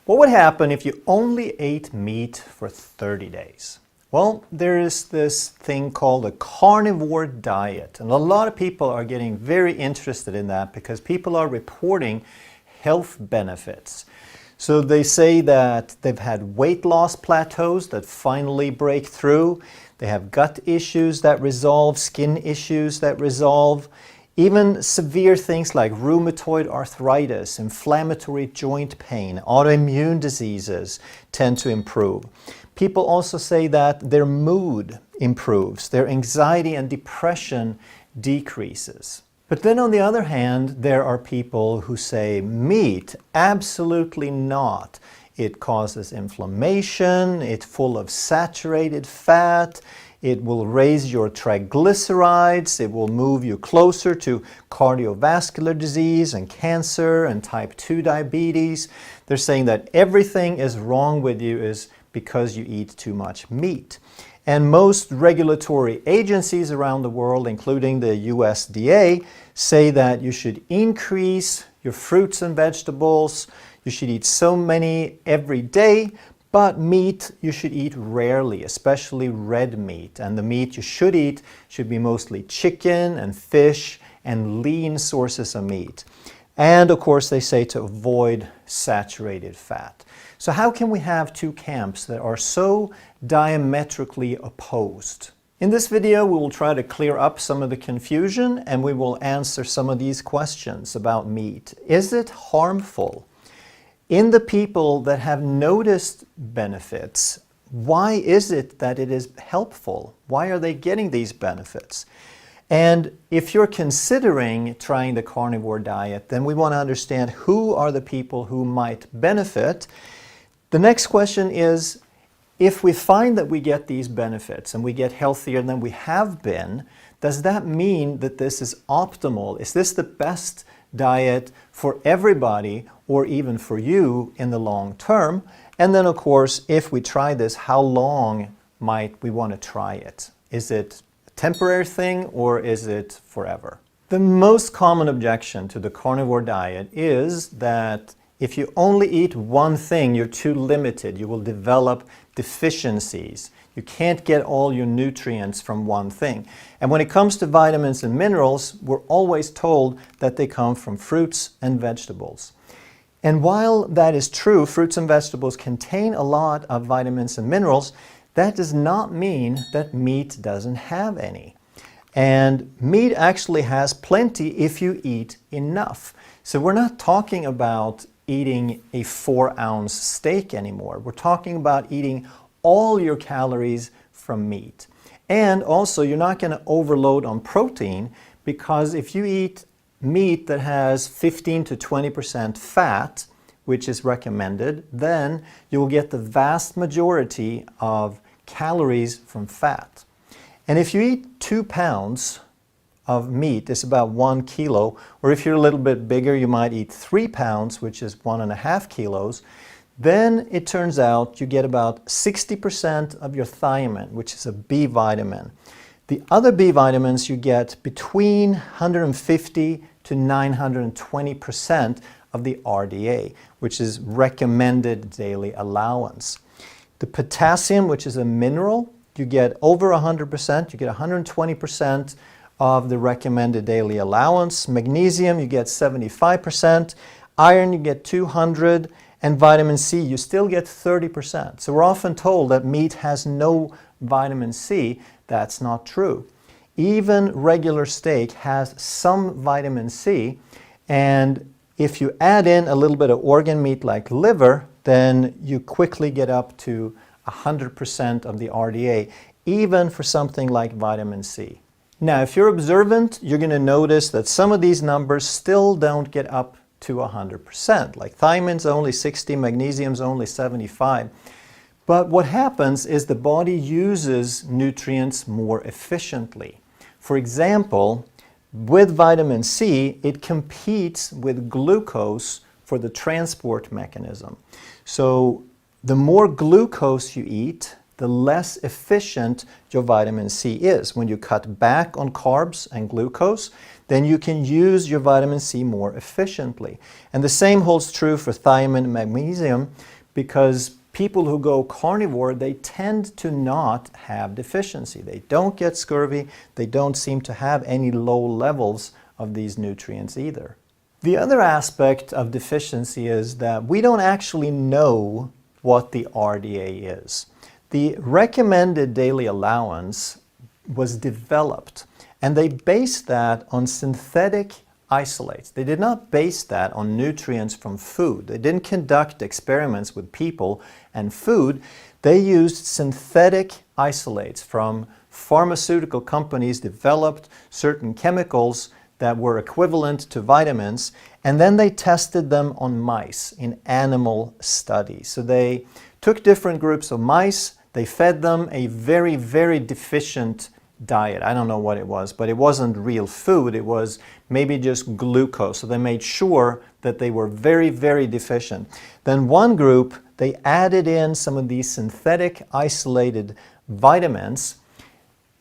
What would happen if you only ate meat for 30 days? Well, there is this thing called a carnivore diet, and a lot of people are getting very interested in that because people are reporting health benefits. So they say that they've had weight loss plateaus that finally break through. They have gut issues that resolve, skin issues that resolve. Even severe things like rheumatoid arthritis, inflammatory joint pain, autoimmune diseases tend to improve. People also say that their mood improves, their anxiety and depression decreases. But then on the other hand, there are people who say meat, absolutely not. It causes inflammation, it's full of saturated fat, it will raise your triglycerides, it will move you closer to cardiovascular disease and cancer and type 2 diabetes. They're saying that everything is wrong with you is because you eat too much meat. And most regulatory agencies around the world, including the USDA, say that you should increase your fruits and vegetables, you should eat so many every day, but meat you should eat rarely, especially red meat. And the meat you should eat should be mostly chicken and fish and lean sources of meat. And of course they say to avoid saturated fat. So how can we have two camps that are so diametrically opposed? In this video we will try to clear up some of the confusion and we will answer some of these questions about meat. Is it harmful? In the people that have noticed benefits, why is it that it is helpful? Why are they getting these benefits? And if you're considering trying the carnivore diet, then we want to understand who are the people who might benefit. The next question is, if we find that we get these benefits and we get healthier than we have been, does that mean that this is optimal? Is this the best diet for everybody or even for you in the long term? And then of course, if we try this, how long might we want to try it? Is it a temporary thing or is it forever? The most common objection to the carnivore diet is that if you only eat one thing, you're too limited. You will develop deficiencies. You can't get all your nutrients from one thing. And when it comes to vitamins and minerals, we're always told that they come from fruits and vegetables. And while that is true, fruits and vegetables contain a lot of vitamins and minerals, that does not mean that meat doesn't have any. And meat actually has plenty if you eat enough. So we're not talking about eating a 4-ounce steak anymore. We're talking about eating all your calories from meat. And also, you're not going to overload on protein, because if you eat meat that has 15 to 20% fat, which is recommended, then you will get the vast majority of calories from fat. And if you eat 2 pounds of meat, it's about 1 kilo, or if you're a little bit bigger, you might eat 3 pounds, which is 1.5 kilos, then it turns out you get about 60% of your thiamine, which is a B vitamin. The other B vitamins you get between 150 to 920% of the RDA, which is recommended daily allowance. The potassium, which is a mineral, you get over 100%, you get 120% of the recommended daily allowance. Magnesium, you get 75%. Iron, you get 200. And vitamin C, you still get 30%. So we're often told that meat has no vitamin C. That's not true. Even regular steak has some vitamin C, and if you add in a little bit of organ meat like liver, then you quickly get up to 100% of the RDA, even for something like vitamin C. Now, if you're observant, you're going to notice that some of these numbers still don't get up to 100%. Like thiamine's only 60, magnesium's only 75. But what happens is the body uses nutrients more efficiently. For example, with vitamin C, it competes with glucose for the transport mechanism. So the more glucose you eat, the less efficient your vitamin C is. When you cut back on carbs and glucose, then you can use your vitamin C more efficiently. And the same holds true for thiamine and magnesium, because people who go carnivore, they tend to not have deficiency. They don't get scurvy. They don't seem to have any low levels of these nutrients either. The other aspect of deficiency is that we don't actually know what the RDA is. The recommended daily allowance was developed, and they based that on synthetic isolates. They did not base that on nutrients from food. They didn't conduct experiments with people and food. They used synthetic isolates from pharmaceutical companies, developed certain chemicals that were equivalent to vitamins, and then they tested them on mice in animal studies. So they took different groups of mice, they fed them a very, very deficient diet. I don't know what it was, but it wasn't real food. It was maybe just glucose. So they made sure that they were very, very deficient. Then one group, they added in some of these synthetic isolated vitamins,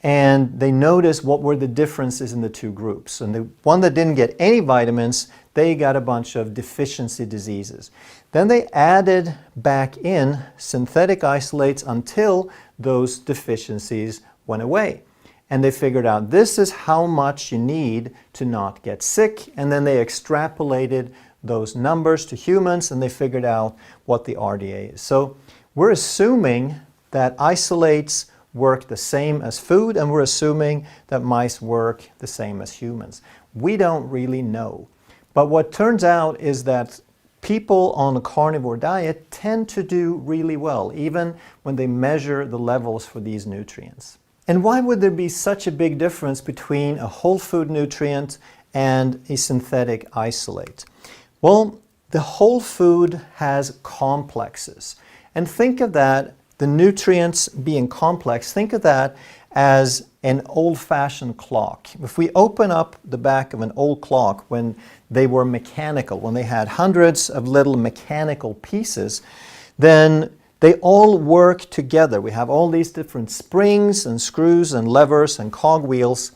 and they noticed what were the differences in the two groups. And the one that didn't get any vitamins, they got a bunch of deficiency diseases. Then they added back in synthetic isolates until those deficiencies went away. And they figured out this is how much you need to not get sick. And then they extrapolated those numbers to humans, and they figured out what the RDA is. So we're assuming that isolates work the same as food, and we're assuming that mice work the same as humans. We don't really know. But what turns out is that people on a carnivore diet tend to do really well, even when they measure the levels for these nutrients. And why would there be such a big difference between a whole food nutrient and a synthetic isolate? Well, the whole food has complexes. And think of that, the nutrients being complex, think of that as an old-fashioned clock. If we open up the back of an old clock when they were mechanical, when they had hundreds of little mechanical pieces, then they all work together. We have all these different springs and screws and levers and cogwheels.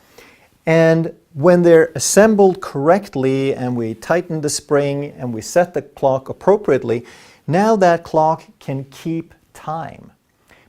And when they're assembled correctly and we tighten the spring and we set the clock appropriately, now that clock can keep time.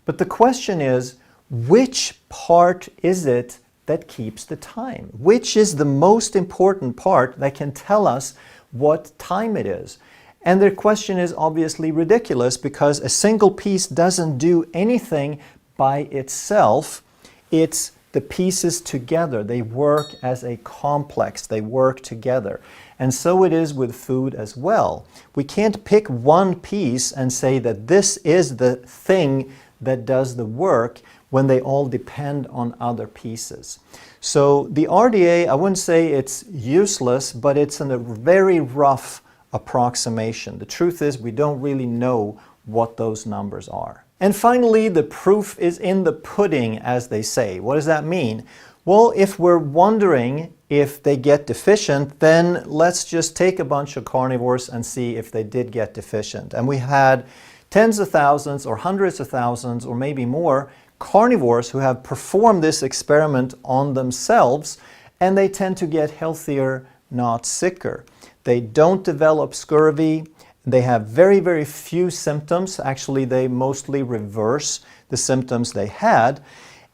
But the question is, which part is it that keeps the time? Which is the most important part that can tell us what time it is? And the question is obviously ridiculous, because a single piece doesn't do anything by itself. It's the pieces together. They work as a complex. They work together. And so it is with food as well. We can't pick one piece and say that this is the thing that does the work when they all depend on other pieces. So the RDA, I wouldn't say it's useless, but it's a very rough approximation. The truth is we don't really know what those numbers are. And finally, the proof is in the pudding, as they say. What does that mean? Well, if we're wondering if they get deficient, then let's just take a bunch of carnivores and see if they did get deficient. And we had tens of thousands or hundreds of thousands or maybe more carnivores who have performed this experiment on themselves, and they tend to get healthier, not sicker. They don't develop scurvy. They have very, very few symptoms. Actually, they mostly reverse the symptoms they had.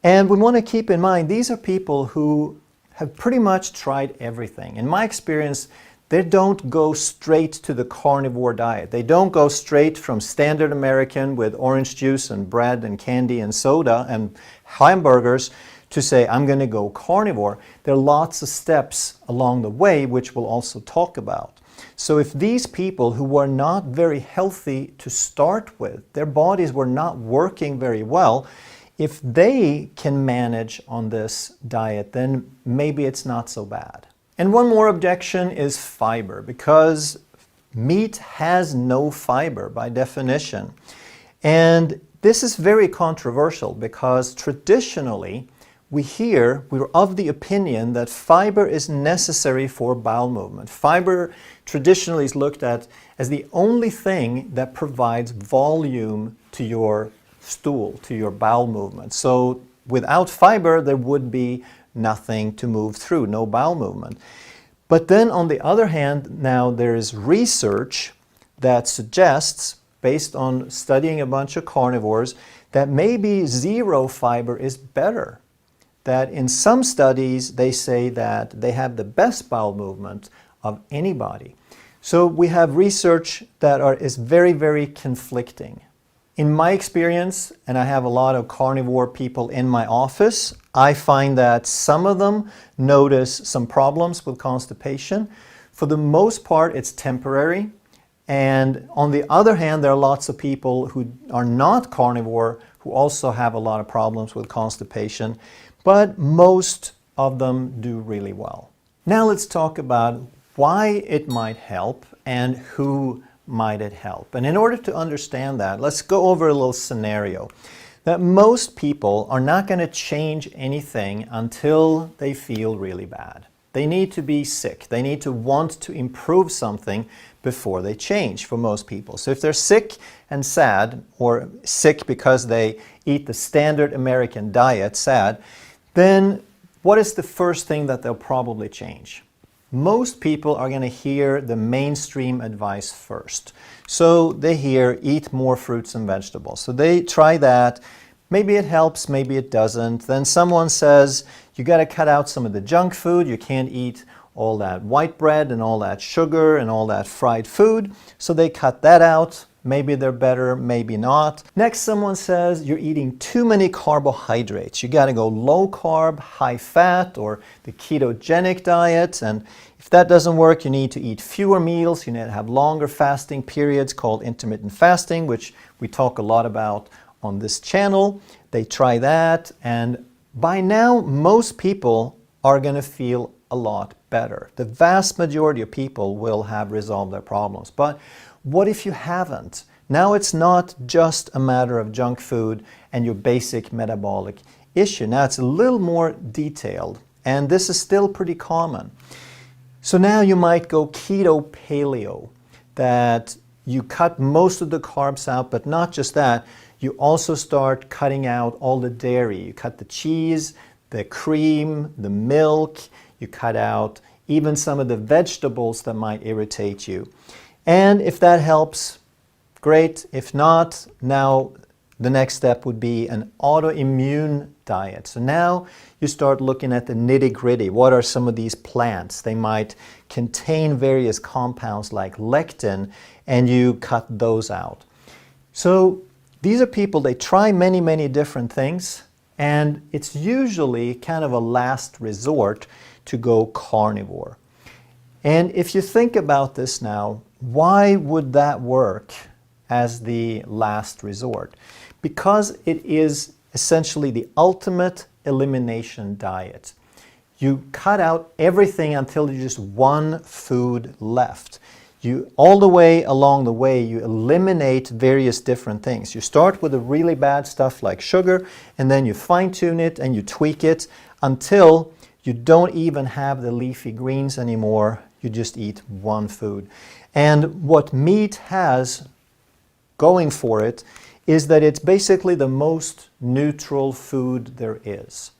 And we want to keep in mind, these are people who have pretty much tried everything. In my experience, they don't go straight to the carnivore diet. They don't go straight from standard American with orange juice and bread and candy and soda and hamburgers to say, I'm going to go carnivore. There are lots of steps along the way, which we'll also talk about. So if these people who were not very healthy to start with, their bodies were not working very well, if they can manage on this diet, then maybe it's not so bad. And one more objection is fiber, because meat has no fiber by definition. And this is very controversial because traditionally we're of the opinion that fiber is necessary for bowel movement. Fiber traditionally is looked at as the only thing that provides volume to your stool, to your bowel movement. So without fiber, there would be nothing to move through, no bowel movement. But then on the other hand, now there is research that suggests based on studying a bunch of carnivores, that maybe zero fiber is better. That in some studies they say that they have the best bowel movement of anybody. So we have research that is very, very conflicting. In my experience, and I have a lot of carnivore people in my office, I find that some of them notice some problems with constipation. For the most part, it's temporary. And on the other hand, there are lots of people who are not carnivore who also have a lot of problems with constipation, but most of them do really well. Now let's talk about why it might help and who might it help. And in order to understand that, let's go over a little scenario. That most people are not going to change anything until they feel really bad. They need to be sick. They need to want to improve something before they change for most people. So if they're sick and sad, or sick because they eat the standard American diet, sad, then what is the first thing that they'll probably change? Most people are going to hear the mainstream advice first. So they hear eat more fruits and vegetables. So they try that. Maybe it helps, maybe it doesn't. Then someone says you got to cut out some of the junk food. You can't eat all that white bread and all that sugar and all that fried food. So they cut that out. Maybe they're better, maybe not. Next, someone says you're eating too many carbohydrates. You got to go low carb, high fat, or the ketogenic diet. And if that doesn't work, you need to eat fewer meals. You need to have longer fasting periods called intermittent fasting, which we talk a lot about on this channel. They try that. And by now, most people are going to feel a lot better. The vast majority of people will have resolved their problems. But what if you haven't? Now it's not just a matter of junk food and your basic metabolic issue. Now it's a little more detailed, and this is still pretty common. So now you might go keto paleo, that you cut most of the carbs out, but not just that, you also start cutting out all the dairy. You cut the cheese, the cream, the milk, you cut out even some of the vegetables that might irritate you. And if that helps, great. If not, now the next step would be an autoimmune diet. So now you start looking at the nitty-gritty. What are some of these plants? They might contain various compounds like lectin, and you cut those out. So these are people, they try many, many different things, and it's usually kind of a last resort to go carnivore. And if you think about this now, why would that work as the last resort? Because it is essentially the ultimate elimination diet. You cut out everything until there's just one food left. All the way along the way, you eliminate various different things. You start with the really bad stuff like sugar, and then you fine-tune it and you tweak it until you don't even have the leafy greens anymore. You just eat one food. And what meat has going for it is that it's basically the most neutral food there is.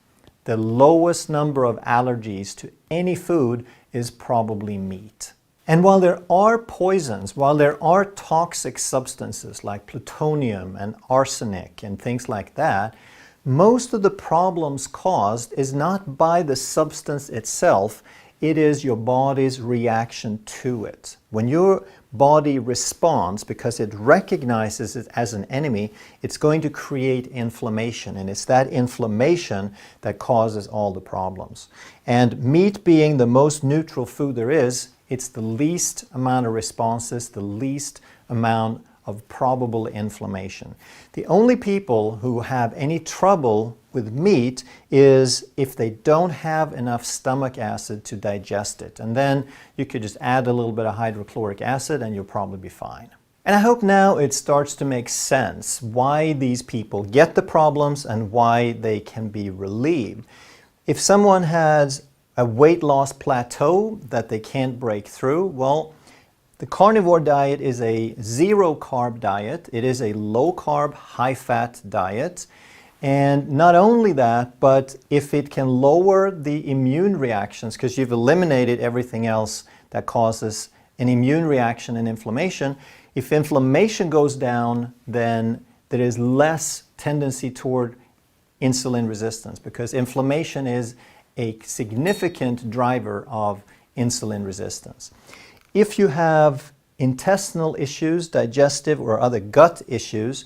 The lowest number of allergies to any food is probably meat. And while there are poisons, while there are toxic substances like plutonium and arsenic and things like that, most of the problems caused is not by the substance itself, it is your body's reaction to it. When your body responds because it recognizes it as an enemy, it's going to create inflammation, and it's that inflammation that causes all the problems. And meat being the most neutral food there is, it's the least amount of responses, the least amount of probable inflammation. The only people who have any trouble with meat is if they don't have enough stomach acid to digest it. And then you could just add a little bit of hydrochloric acid and you'll probably be fine. And I hope now it starts to make sense why these people get the problems and why they can be relieved. If someone has a weight loss plateau that they can't break through, well, the carnivore diet is a zero carb diet. It is a low carb, high fat diet. And not only that, but if it can lower the immune reactions, because you've eliminated everything else that causes an immune reaction and inflammation, If inflammation goes down, then there is less tendency toward insulin resistance, because inflammation is a significant driver of insulin resistance. If you have intestinal issues, digestive or other gut issues,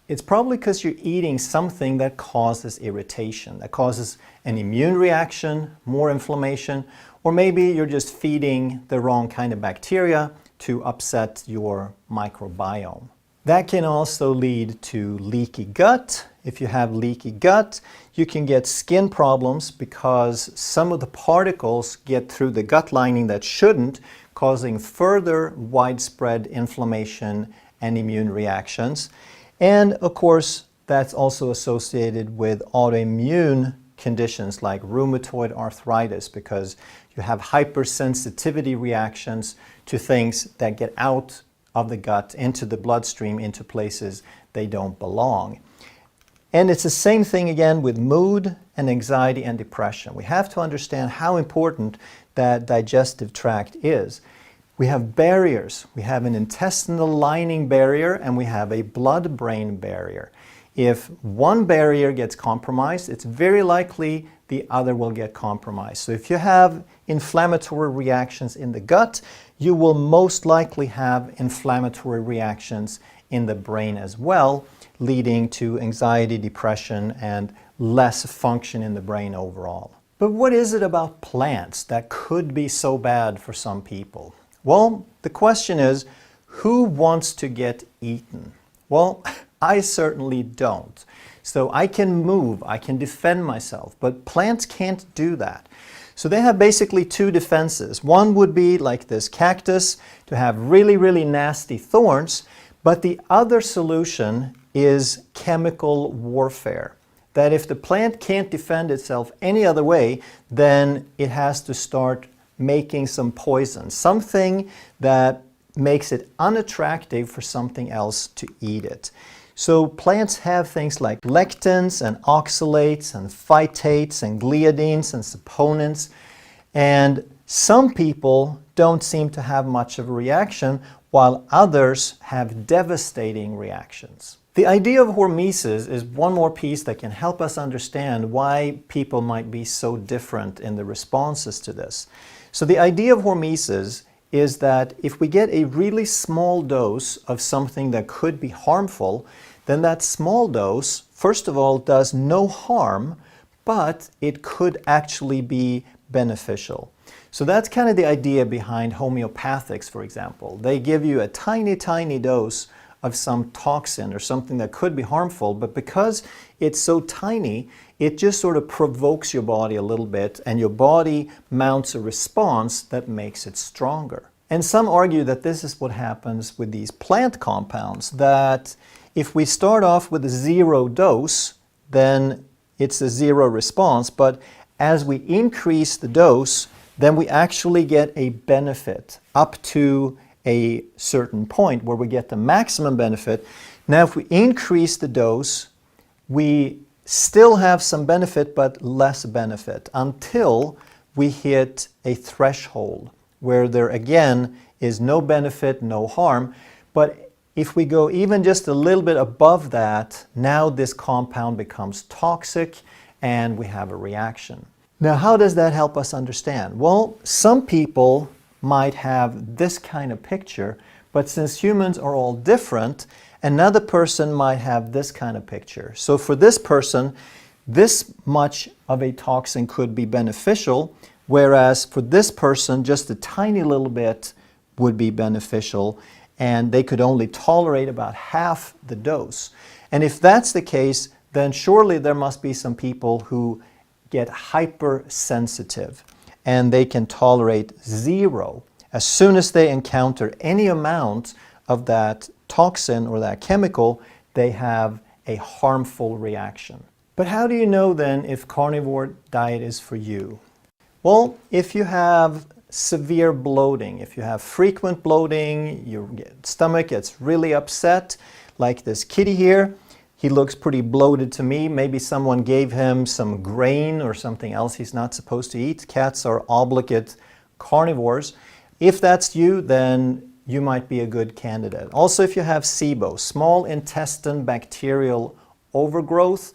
it's probably because you're eating something that causes irritation, that causes an immune reaction, more inflammation, or maybe you're just feeding the wrong kind of bacteria to upset your microbiome. That can also lead to leaky gut. If you have leaky gut, you can get skin problems because some of the particles get through the gut lining that shouldn't, causing further widespread inflammation and immune reactions. And of course, that's also associated with autoimmune conditions like rheumatoid arthritis, because you have hypersensitivity reactions to things that get out of the gut into the bloodstream, into places they don't belong. And it's the same thing again with mood and anxiety and depression. We have to understand how important that digestive tract is. We have barriers. We have an intestinal lining barrier and we have a blood-brain barrier. If one barrier gets compromised, it's very likely the other will get compromised. So if you have inflammatory reactions in the gut, you will most likely have inflammatory reactions in the brain as well, leading to anxiety, depression, and less function in the brain overall. But what is it about plants that could be so bad for some people? Well, the question is, who wants to get eaten? Well, I certainly don't. So I can move, I can defend myself, but plants can't do that. So they have basically two defenses. One would be like this cactus, to have really, really nasty thorns, but the other solution is chemical warfare. That if the plant can't defend itself any other way, then it has to start making some poison, something that makes it unattractive for something else to eat it. So plants have things like lectins and oxalates and phytates and gliadins and saponins, and some people don't seem to have much of a reaction, while others have devastating reactions. The idea of hormesis is one more piece that can help us understand why people might be so different in the responses to this. So the idea of hormesis is that if we get a really small dose of something that could be harmful, then that small dose, first of all, does no harm, but it could actually be beneficial. So that's kind of the idea behind homeopathics, for example. They give you a tiny, tiny dose of some toxin or something that could be harmful, but because it's so tiny, it just sort of provokes your body a little bit, and your body mounts a response that makes it stronger. And some argue that this is what happens with these plant compounds, that if we start off with a zero dose, then it's a zero response, but as we increase the dose, then we actually get a benefit up to a certain point where we get the maximum benefit. Now, if we increase the dose, we still have some benefit, but less benefit until we hit a threshold where there again is no benefit, no harm. But if we go even just a little bit above that, now this compound becomes toxic and we have a reaction. Now, how does that help us understand? Well, some people might have this kind of picture, but since humans are all different, another person might have this kind of picture. So for this person, this much of a toxin could be beneficial, whereas for this person, just a tiny little bit would be beneficial, and they could only tolerate about half the dose. And if that's the case, then surely there must be some people who get hypersensitive, and they can tolerate zero. As soon as they encounter any amount of that toxin or that chemical, they have a harmful reaction. But how do you know then if carnivore diet is for you? Well, if you have severe bloating, if you have frequent bloating, your stomach gets really upset, like this kitty here, he looks pretty bloated to me. Maybe someone gave him some grain or something else he's not supposed to eat. Cats are obligate carnivores. If that's you, then you might be a good candidate. Also, if you have SIBO, small intestine bacterial overgrowth,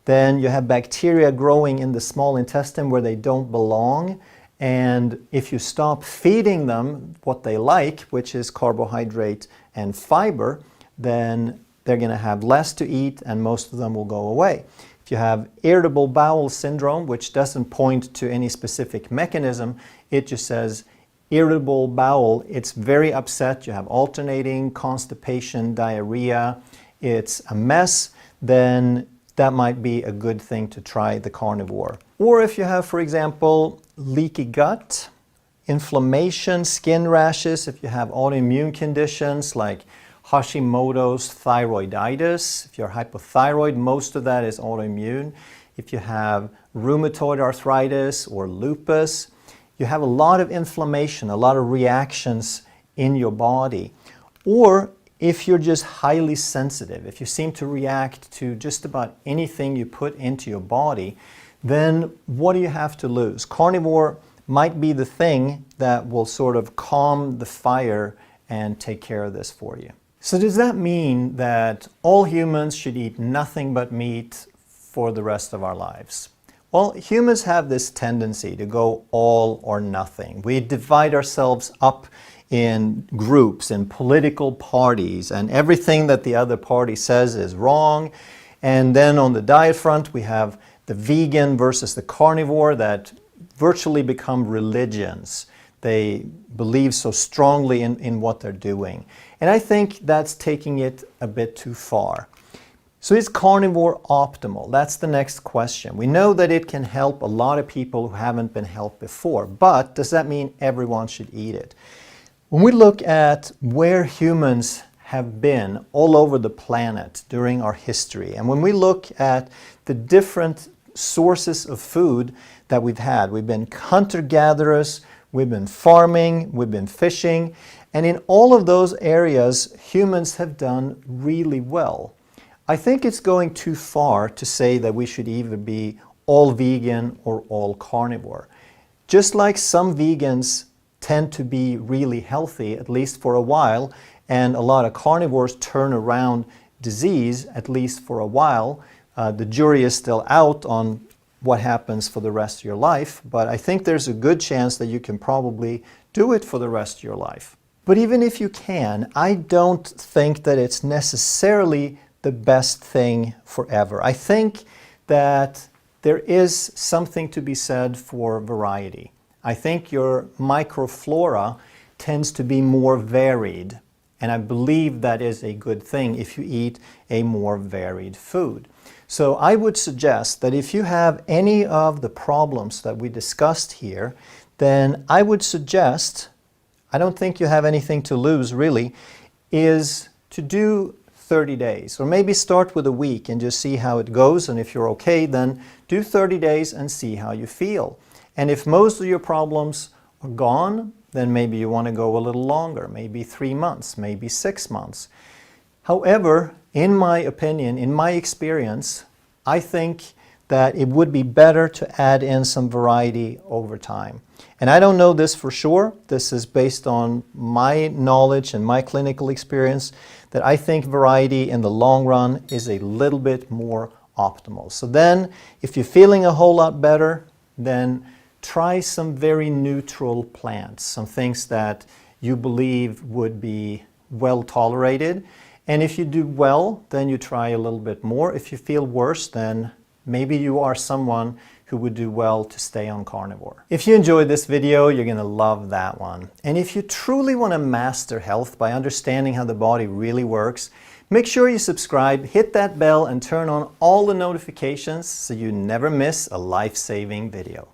then you have bacteria growing in the small intestine where they don't belong. And if you stop feeding them what they like, which is carbohydrate and fiber, then they're going to have less to eat and most of them will go away. If you have irritable bowel syndrome, which doesn't point to any specific mechanism, it just says irritable bowel, it's very upset, you have alternating constipation, diarrhea, it's a mess, then that might be a good thing to try the carnivore. Or if you have, for example, leaky gut, inflammation, skin rashes, if you have autoimmune conditions like Hashimoto's thyroiditis, if you're hypothyroid, most of that is autoimmune. If you have rheumatoid arthritis or lupus, you have a lot of inflammation, a lot of reactions in your body. Or if you're just highly sensitive, if you seem to react to just about anything you put into your body, then what do you have to lose? Carnivore might be the thing that will sort of calm the fire and take care of this for you. So does that mean that all humans should eat nothing but meat for the rest of our lives? Well, humans have this tendency to go all or nothing. We divide ourselves up in groups, in political parties, and everything that the other party says is wrong. And then on the diet front, we have the vegan versus the carnivore that virtually become religions. They believe so strongly in what they're doing. And I think that's taking it a bit too far. So is carnivore optimal? That's the next question. We know that it can help a lot of people who haven't been helped before, but does that mean everyone should eat it? When we look at where humans have been all over the planet during our history, and when we look at the different sources of food that we've had, we've been hunter-gatherers, we've been farming, we've been fishing, and in all of those areas, humans have done really well. I think it's going too far to say that we should either be all vegan or all carnivore. Just like some vegans tend to be really healthy, at least for a while, and a lot of carnivores turn around disease, at least for a while. The jury is still out on what happens for the rest of your life, but I think there's a good chance that you can probably do it for the rest of your life. But even if you can, I don't think that it's necessarily the best thing forever. I think that there is something to be said for variety. I think your microflora tends to be more varied, and I believe that is a good thing if you eat a more varied food. So I would suggest that if you have any of the problems that we discussed here, then I would suggest, I don't think you have anything to lose really, is to do 30 days, or maybe start with a week and just see how it goes, and if you're okay, then do 30 days and see how you feel. And if most of your problems are gone, then maybe you want to go a little longer, maybe 3 months, maybe 6 months. However, in my opinion, in my experience, I think that it would be better to add in some variety over time. And I don't know this for sure. This is based on my knowledge and my clinical experience, that I think variety in the long run is a little bit more optimal. So then, if you're feeling a whole lot better, then try some very neutral plants, some things that you believe would be well tolerated. And if you do well, then you try a little bit more. If you feel worse, then maybe you are someone who would do well to stay on carnivore. If you enjoyed this video, you're going to love that one. And if you truly want to master health by understanding how the body really works, make sure you subscribe, hit that bell, and turn on all the notifications so you never miss a life-saving video.